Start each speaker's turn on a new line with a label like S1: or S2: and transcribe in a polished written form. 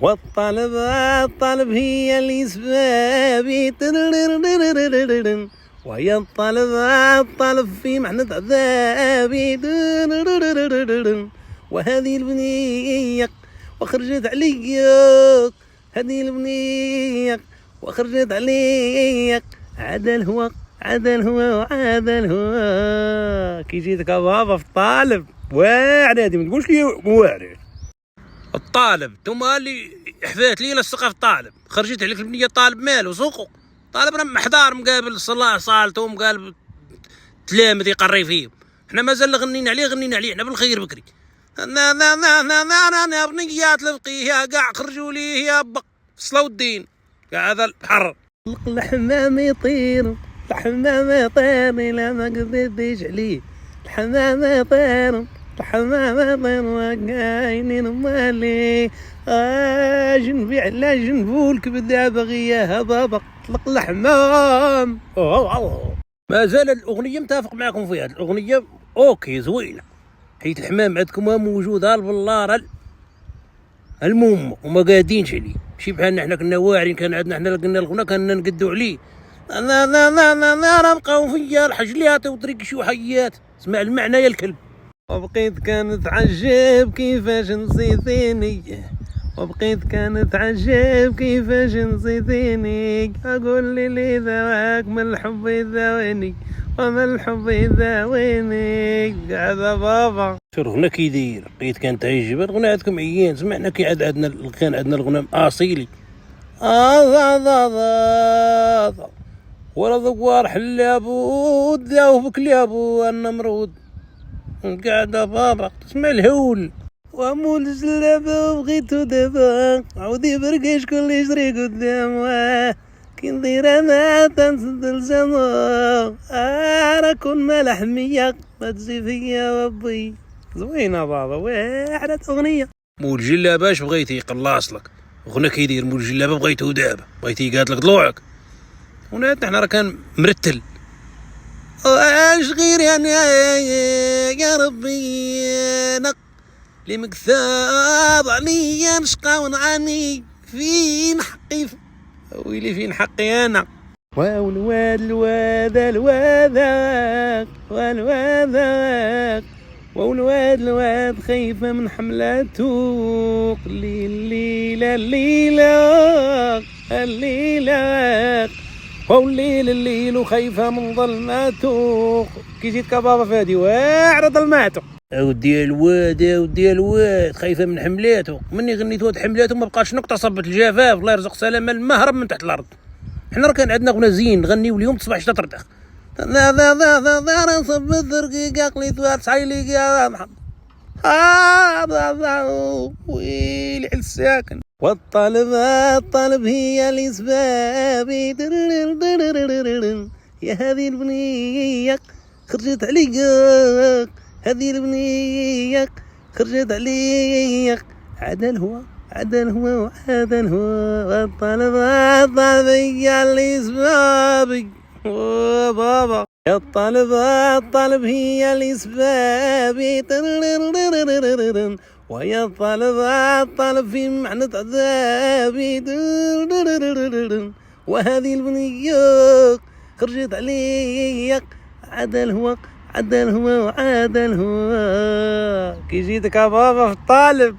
S1: الطلب هي الأسباب وهي الطلب في معنى عذابي وهذه البنية وخرجت عليك هذه البنية وخرجت عليك عاد الهوى وعاد الهوى كي جيتك بابا في الطالب واعر هادي ما تقولش لي واعر الطالب نتوما اللي حفات لي لصقه في الطالب خرجت عليك البنيه طالب مالو سوقو طالب راه محضار مقابل صلاه صالته مقابل تلامذ يقري فيهم حنا مازال غنينا عليه حنا بالخير بكري انا بنيات لفقيه كاع خرجوا لي يا بق صلاو الدين كاع هذا البحر الحمام يطير لا ما قدرتش عليه الحمام يطير وكاينين مالي جنبي على جنبولك بدا بغياها بابا طلق الحمام. ما زال الاغنيه متفق معكم فيها الاغنيه اوكي زوينه حيت الحمام عندكم موجود بالله المهم وما قادينش عليه ماشي بحالنا حنا كنا واعرين كان عندنا حنا لقينا الغنى كنا نقدو عليه انا بقاو فيا الحجليات وطريق شو حيات اسمع المعنى يا الكلب وبقيت كانت عجب كيفاش نسيتيني كيفاش نسيتيني اقول لي ذاك من الحب يذاويني وما الحب يذاويني هذا بابا شو الغنى كي يدير بقيت كانت عجب الغنى عندكم عيان سمعنا كي عندنا كان عندنا الغنى اصيلي ولا ذوار حلابو داو بكلابو النمرود قاعدة بابا تسمع الهول وامول الجلابة وبغيتو دابا عودي برقاش كل يجري قدام كي ندير انا تنسد الجما راكون مال حمية ما تجي فيا ربي زوينة بابا واحدة اغنية مول الجلابة اش بغيتي قلاص لك غنى كيدير مول الجلابة بغيتو دابا بغيتي قالت لك ضلوعك ونات حنا راه كان مرتل اش غير يعني يا ربي نق لي مكثاب عليا نشقى ونعاني فين حقي ويلي فين حقي انا والواد خايفة من حملاته الليلة والليل وخايفة من ظلماته كي جيت كبابا فادي واعر ظلماته ودي الواد خايفة من حملاته مني غنيت واد حملاته ما بقاش نقطة صبت الجفاف الله يرزق سلامة المهرب من تحت الأرض حنا راه كان عندنا غنى زين نغنيو اليوم تصبح شتا تردخ صبت رقيقة قليت واد صعيلي يا محمد ويلي على الساكن والطلب هي الأسباب يا هذه البنية خرجت عليك هذه البنية خرجت عليك عاد الهوى وعاد الهوى والطلب هي الأسباب بابا الطلب هي الأسباب وهي الطلب في معنى عذابي وهذه البنية خرجت عليك عاد الهوى وعاد الهوى كي جيتك يا بابا في الطالب